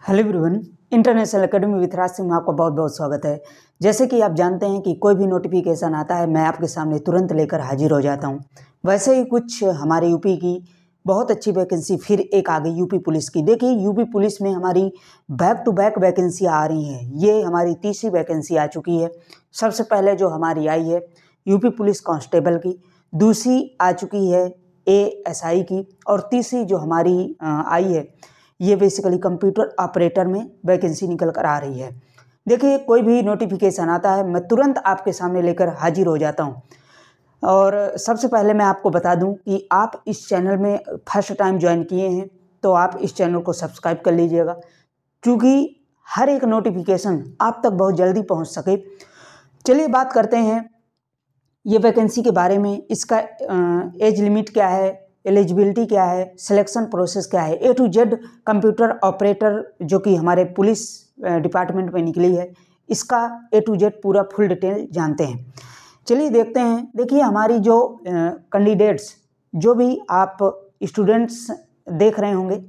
Hello everyone, international academy with Raj Singh में आपका बहुत बहुत स्वागत है। जैसे कि आप जानते हैं कि कोई भी नोटिफिकेशन आता है मैं आपके सामने तुरंत लेकर हाजिर हो जाता हूं। वैसे ही कुछ हमारे यूपी की बहुत अच्छी वैकेंसी फिर एक आ गई यूपी पुलिस की। देखिए, यूपी पुलिस में हमारी बैक टू बैक वैकेंसी आ रही हैं। ये हमारी तीसरी वैकेंसी आ चुकी है। सबसे पहले जो हमारी आई है यूपी पुलिस कांस्टेबल की, दूसरी आ चुकी है एएसआई की, और तीसरी जो हमारी आई है ये बेसिकली कंप्यूटर ऑपरेटर में वैकेंसी निकल कर आ रही है। देखिए, कोई भी नोटिफिकेशन आता है मैं तुरंत आपके सामने लेकर हाजिर हो जाता हूँ। और सबसे पहले मैं आपको बता दूं कि आप इस चैनल में फर्स्ट टाइम ज्वाइन किए हैं तो आप इस चैनल को सब्सक्राइब कर लीजिएगा, क्योंकि हर एक नोटिफिकेशन आप तक बहुत जल्दी पहुँच सके। चलिए बात करते हैं ये वैकेंसी के बारे में। इसका एज लिमिट क्या है, एलिजिबिलिटी क्या है, सिलेक्शन प्रोसेस क्या है, ए टू जेड कंप्यूटर ऑपरेटर जो कि हमारे पुलिस डिपार्टमेंट में निकली है, इसका ए टू जेड पूरा फुल डिटेल जानते हैं। चलिए देखते हैं। देखिए, हमारी जो कैंडिडेट्स, जो भी आप स्टूडेंट्स देख रहे होंगे,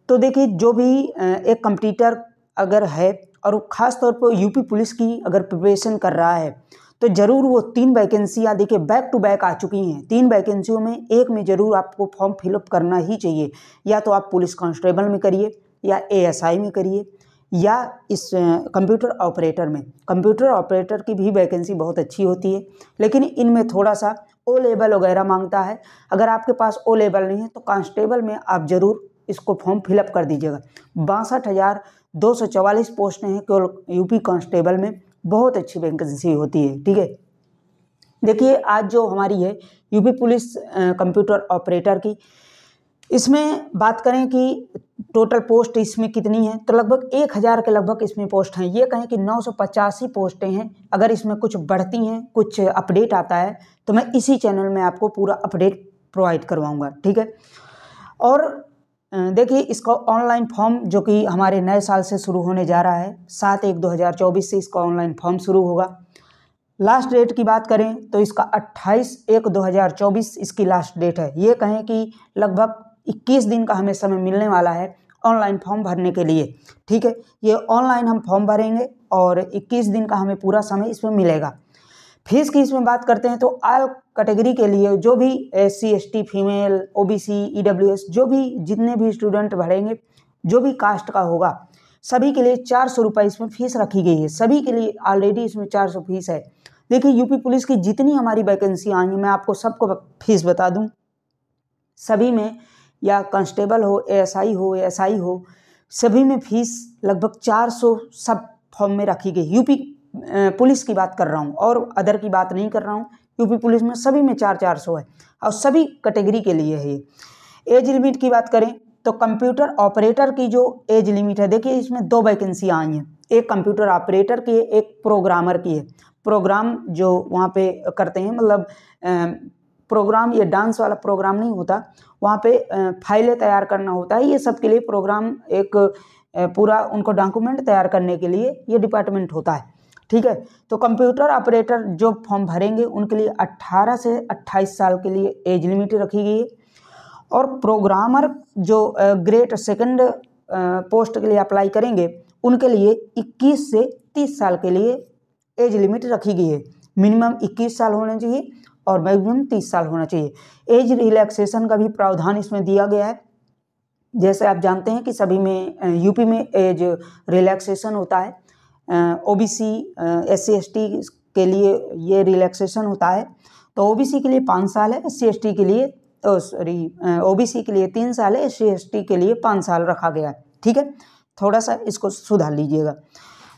तो देखिए जो भी एक कंप्यूटर अगर है और ख़ास तौर पर यूपी पुलिस की अगर प्रिपरेशन कर रहा है तो ज़रूर वो 3 वैकेंसियाँ देखिए बैक टू बैक आ चुकी हैं। 3 वैकेंसियों में एक में ज़रूर आपको फॉर्म फिलअप करना ही चाहिए। या तो आप पुलिस कांस्टेबल में करिए, या एएसआई में करिए, या इस कंप्यूटर ऑपरेटर में। कंप्यूटर ऑपरेटर की भी वैकेंसी बहुत अच्छी होती है, लेकिन इनमें थोड़ा सा ओ लेवल वगैरह मांगता है। अगर आपके पास ओ लेवल नहीं है तो कांस्टेबल में आप ज़रूर इसको फॉर्म फिलअप कर दीजिएगा। 62,244 पोस्टें हैं केवल यूपी कांस्टेबल में। बहुत अच्छी वैकेंसी होती है, ठीक है। देखिए, आज जो हमारी है यूपी पुलिस कंप्यूटर ऑपरेटर की, इसमें बात करें कि टोटल पोस्ट इसमें कितनी है तो लगभग 1000 के लगभग इसमें पोस्ट हैं। ये कहें कि 985 पोस्टें हैं। अगर इसमें कुछ बढ़ती हैं, कुछ अपडेट आता है तो मैं इसी चैनल में आपको पूरा अपडेट प्रोवाइड करवाऊँगा, ठीक है। और देखिए, इसका ऑनलाइन फॉर्म जो कि हमारे नए साल से शुरू होने जा रहा है, 7/1/2024 से इसका ऑनलाइन फॉर्म शुरू होगा। लास्ट डेट की बात करें तो इसका 28/1/2024 इसकी लास्ट डेट है। ये कहें कि लगभग 21 दिन का हमें समय मिलने वाला है ऑनलाइन फॉर्म भरने के लिए, ठीक है। ये ऑनलाइन हम फॉर्म भरेंगे और 21 दिन का हमें पूरा समय इसमें मिलेगा। फीस की इसमें बात करते हैं तो ऑल कैटेगरी के लिए जो भी SC ST female OBC EWS जो भी जितने भी स्टूडेंट भरेंगे, जो भी कास्ट का होगा, सभी के लिए 400 रुपये इसमें फीस रखी गई है। सभी के लिए ऑलरेडी इसमें 400 फीस है। देखिए, यूपी पुलिस की जितनी हमारी वैकेंसी आई हैं मैं आपको सबको फीस बता दूं। सभी में, या कांस्टेबल हो, ASI हो, SI हो, सभी में फीस लगभग 400 सब फॉर्म में रखी गई। यूपी पुलिस की बात कर रहा हूँ और अदर की बात नहीं कर रहा हूँ। यूपी पुलिस में सभी में 400 है और सभी कैटेगरी के लिए है ये। एज लिमिट की बात करें तो कंप्यूटर ऑपरेटर की जो एज लिमिट है, देखिए इसमें 2 वैकेंसी आई हैं। एक कंप्यूटर ऑपरेटर की है, एक प्रोग्रामर की है। प्रोग्राम जो वहाँ पे करते हैं, मतलब प्रोग्राम ये डांस वाला प्रोग्राम नहीं होता, वहाँ पे फाइलें तैयार करना होता है। ये सब के लिए प्रोग्राम एक पूरा उनको डॉक्यूमेंट तैयार करने के लिए ये डिपार्टमेंट होता है, ठीक है। तो कंप्यूटर ऑपरेटर जो फॉर्म भरेंगे उनके लिए 18 से 28 साल के लिए एज लिमिट रखी गई है। और प्रोग्रामर जो ग्रेड 2 पोस्ट के लिए अप्लाई करेंगे उनके लिए 21 से 30 साल के लिए एज लिमिट रखी गई है। मिनिमम 21 साल होना चाहिए और मैक्सिमम 30 साल होना चाहिए। एज रिलैक्सेशन का भी प्रावधान इसमें दिया गया है। जैसे आप जानते हैं कि सभी में यूपी में एज रिलैक्सेशन होता है। OBC SC ST के लिए ये रिलैक्सेशन होता है। तो OBC के लिए 5 साल है, SC ST के लिए OBC के लिए 3 साल है, SC ST के लिए 5 साल रखा गया है, ठीक है। थोड़ा सा इसको सुधार लीजिएगा।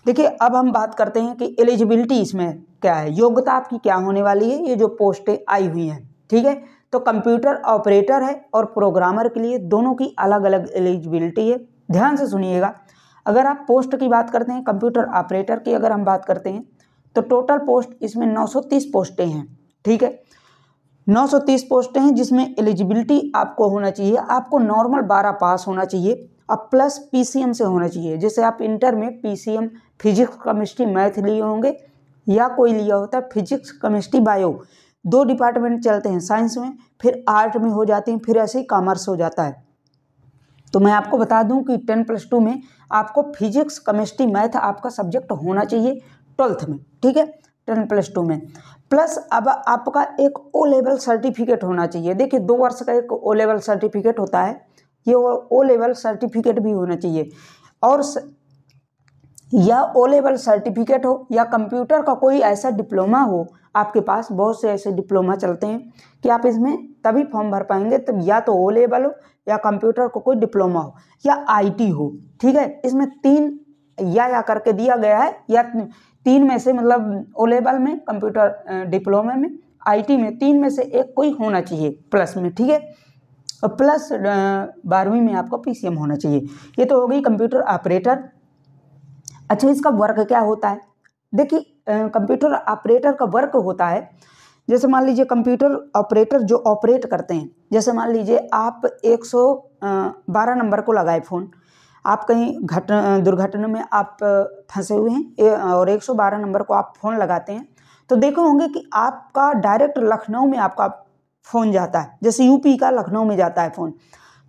देखिए, अब हम बात करते हैं कि एलिजिबिलिटी इसमें क्या है, योग्यता आपकी क्या होने वाली है। ये जो पोस्टें आई हुई हैं, ठीक है, तो कंप्यूटर ऑपरेटर है और प्रोग्रामर के लिए दोनों की अलग अलग एलिजिबिलिटी है। ध्यान से सुनिएगा। अगर आप पोस्ट की बात करते हैं, कंप्यूटर ऑपरेटर की अगर हम बात करते हैं तो टोटल पोस्ट इसमें 930 पोस्टें हैं, ठीक है। 930 पोस्टें हैं जिसमें एलिजिबिलिटी आपको होना चाहिए, आपको नॉर्मल 12 पास होना चाहिए और प्लस PCM से होना चाहिए। जैसे आप इंटर में PCM फिजिक्स केमिस्ट्री मैथ लिए होंगे, या कोई लिया होता है फिजिक्स केमिस्ट्री बायो, 2 डिपार्टमेंट चलते हैं साइंस में, फिर आर्ट में हो जाते हैं, फिर ऐसे ही कॉमर्स हो जाता है। तो मैं आपको बता दूं कि 10+2 में आपको फिजिक्स, केमिस्ट्री, मैथ आपका सब्जेक्ट होना चाहिए 12th में, ठीक है, 10+2 में। प्लस अब आपका एक ओ लेवल सर्टिफिकेट होना चाहिए। देखिए 2 वर्ष का एक ओ लेवल सर्टिफिकेट होता है, ये ओ लेवल सर्टिफिकेट भी होना चाहिए। और या ओ लेवल सर्टिफिकेट हो या कंप्यूटर का कोई ऐसा डिप्लोमा हो आपके पास, बहुत से ऐसे डिप्लोमा चलते हैं कि आप इसमें तभी फॉर्म भर पाएंगे, तब या तो ओ लेवल हो या कंप्यूटर को कोई डिप्लोमा हो या आईटी हो, ठीक है। इसमें 3 या करके दिया गया है, या 3 में से, मतलब ओ लेवल में, कंप्यूटर डिप्लोमा में, आईटी में, 3 में से एक कोई होना चाहिए प्लस में, ठीक है। और प्लस 12वीं में आपको पीसीएम होना चाहिए। ये तो हो गई कंप्यूटर ऑपरेटर। अच्छा, इसका वर्क क्या होता है? देखिए कंप्यूटर ऑपरेटर का वर्क होता है, जैसे मान लीजिए कंप्यूटर ऑपरेटर जो ऑपरेट करते हैं, जैसे मान लीजिए आप 112 नंबर को लगाए फ़ोन, आप कहीं दुर्घटना में आप फंसे हुए हैं और 112 नंबर को आप फ़ोन लगाते हैं, तो देखे होंगे कि आपका डायरेक्ट लखनऊ में आपका फ़ोन जाता है, जैसे यूपी का लखनऊ में जाता है फ़ोन।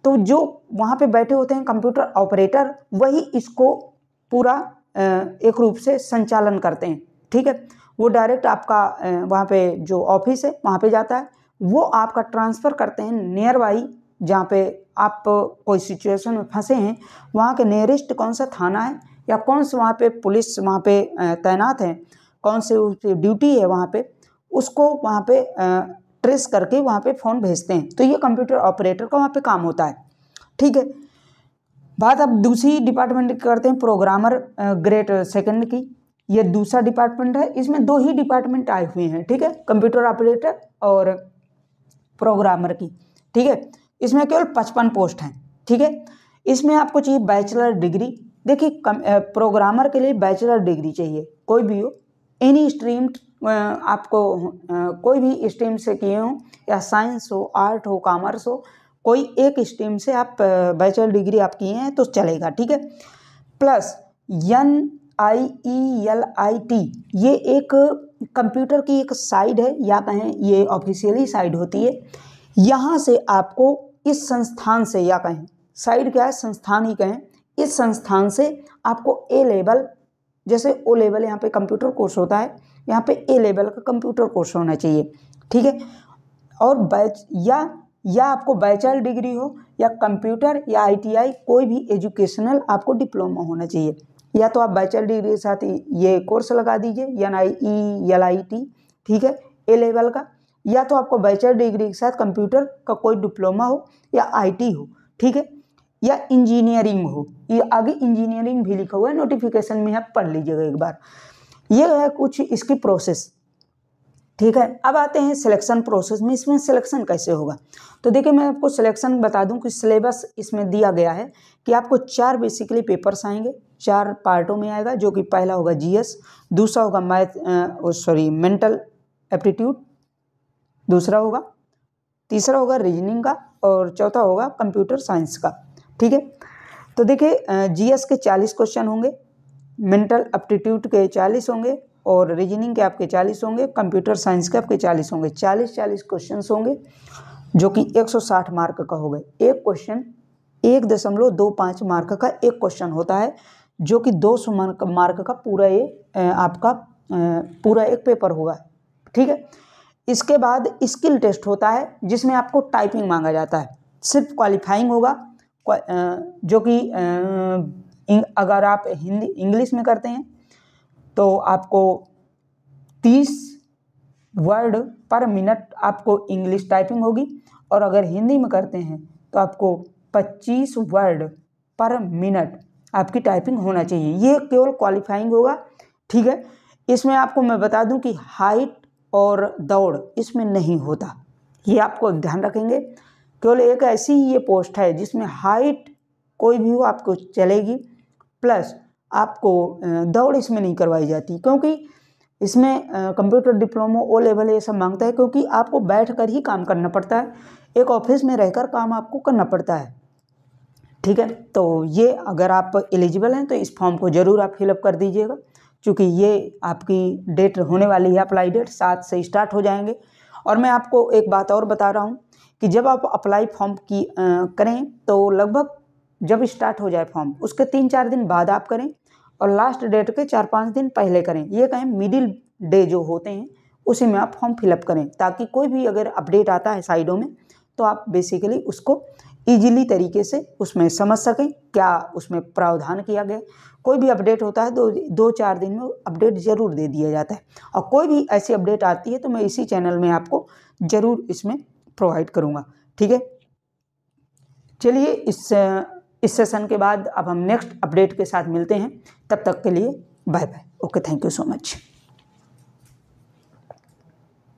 तो जो वहाँ पे बैठे होते हैं कंप्यूटर ऑपरेटर, वही इसको पूरा एक रूप से संचालन करते हैं, ठीक है। वो डायरेक्ट आपका वहाँ पे जो ऑफिस है वहाँ पे जाता है, वो आपका ट्रांसफ़र करते हैं नियर बाई, जहाँ पे आप कोई सिचुएशन में फंसे हैं, वहाँ के नियरेस्ट कौन सा थाना है या कौन सा वहाँ पे पुलिस वहाँ पे तैनात है, कौन से उसकी ड्यूटी है वहाँ पे, उसको वहाँ पे ट्रेस करके वहाँ पे फ़ोन भेजते हैं। तो ये कंप्यूटर ऑपरेटर का वहाँ पे काम होता है, ठीक है। बात अब दूसरी डिपार्टमेंट की करते हैं, प्रोग्रामर ग्रेड 2 की। ये दूसरा डिपार्टमेंट है, इसमें 2 ही डिपार्टमेंट आए हुए हैं, ठीक है, कंप्यूटर ऑपरेटर और प्रोग्रामर की, ठीक है। इसमें केवल 55 पोस्ट हैं, ठीक है। इसमें आपको चाहिए बैचलर डिग्री। देखिए प्रोग्रामर के लिए बैचलर डिग्री चाहिए, कोई भी हो, एनी स्ट्रीम, आपको कोई भी स्ट्रीम से किए हो, या साइंस हो, आर्ट हो, कॉमर्स हो, कोई एक स्ट्रीम से आप बैचलर डिग्री आप किए हैं तो चलेगा, ठीक है। प्लस NIELIT, ये एक कंप्यूटर की एक साइट है, या कहें ये ऑफिशियली साइट होती है। यहाँ से आपको इस संस्थान से, या कहें साइट क्या है, संस्थान ही कहें, इस संस्थान से आपको ए लेवल, जैसे ओ लेवल यहाँ पे कंप्यूटर कोर्स होता है, यहाँ पे ए लेवल का कंप्यूटर कोर्स होना चाहिए, ठीक है। और या आपको बैचलर डिग्री हो, या कंप्यूटर या ITI, कोई भी एजुकेशनल आपको डिप्लोमा होना चाहिए। या तो आप बैचलर डिग्री के साथ ये कोर्स लगा दीजिए NIELIT, ठीक है, ए लेवल का, या तो आपको बैचलर डिग्री के साथ कंप्यूटर का कोई डिप्लोमा हो या IT हो, ठीक है, या इंजीनियरिंग हो। ये आगे इंजीनियरिंग भी लिखा हुआ है, नोटिफिकेशन में आप पढ़ लीजिएगा एक बार। ये है कुछ इसकी प्रोसेस, ठीक है। अब आते हैं सिलेक्शन प्रोसेस में, इसमें सिलेक्शन कैसे होगा। तो देखिए मैं आपको सिलेक्शन बता दूं कि सिलेबस इसमें दिया गया है कि आपको 4 बेसिकली पेपर्स आएंगे, 4 पार्टों में आएगा, जो कि पहला होगा GS, दूसरा होगा मेंटल एप्टीट्यूड, दूसरा होगा, तीसरा होगा रीजनिंग का, और चौथा होगा कंप्यूटर साइंस का, ठीक है। तो देखिए GS के 40 क्वेश्चन होंगे, मेंटल एप्टीट्यूड के 40 होंगे, और रीजनिंग के आपके 40 होंगे, कंप्यूटर साइंस के आपके 40 होंगे। 40 क्वेश्चन होंगे, जो कि 160 मार्क का होगा। एक क्वेश्चन 1.25 मार्क का एक क्वेश्चन होता है, जो कि 200 मार्क का पूरा ये आपका पूरा एक पेपर होगा, ठीक है। इसके बाद स्किल टेस्ट होता है, जिसमें आपको टाइपिंग मांगा जाता है, सिर्फ क्वालिफाइंग होगा, जो कि अगर आप हिंदी इंग्लिश में करते हैं तो आपको 30 वर्ड पर मिनट आपको इंग्लिश टाइपिंग होगी, और अगर हिंदी में करते हैं तो आपको 25 वर्ड पर मिनट आपकी टाइपिंग होना चाहिए। ये केवल क्वालिफाइंग होगा, ठीक है। इसमें आपको मैं बता दूं कि हाइट और दौड़ इसमें नहीं होता, ये आपको ध्यान रखेंगे। केवल एक ऐसी ये पोस्ट है जिसमें हाइट कोई भी हो आपको चलेगी, प्लस आपको दौड़ इसमें नहीं करवाई जाती, क्योंकि इसमें कंप्यूटर डिप्लोमा ओ लेवल ये सब मांगता है, क्योंकि आपको बैठकर ही काम करना पड़ता है, एक ऑफिस में रहकर काम आपको करना पड़ता है, ठीक है। तो ये अगर आप एलिजिबल हैं तो इस फॉर्म को ज़रूर आप फिलअप कर दीजिएगा, क्योंकि ये आपकी डेट होने वाली है, अप्लाई डेट 7 से स्टार्ट हो जाएंगे। और मैं आपको एक बात और बता रहा हूँ कि जब आप अप्लाई फॉर्म की करें तो लगभग जब स्टार्ट हो जाए फॉर्म उसके 3-4 दिन बाद आप करें और लास्ट डेट के 4-5 दिन पहले करें। ये कहें मिडिल डे जो होते हैं उसी में आप फॉर्म फिलअप करें, ताकि कोई भी अगर अपडेट आता है साइडों में तो आप बेसिकली उसको ईजिली तरीके से उसमें समझ सकें क्या उसमें प्रावधान किया गया। कोई भी अपडेट होता है 2-4 दिन में अपडेट ज़रूर दे दिया जाता है, और कोई भी ऐसी अपडेट आती है तो मैं इसी चैनल में आपको ज़रूर इसमें प्रोवाइड करूँगा। ठीक है, चलिए इस सेशन के बाद अब हम नेक्स्ट अपडेट के साथ मिलते हैं। तब तक के लिए bye bye. Okay, thank you so much.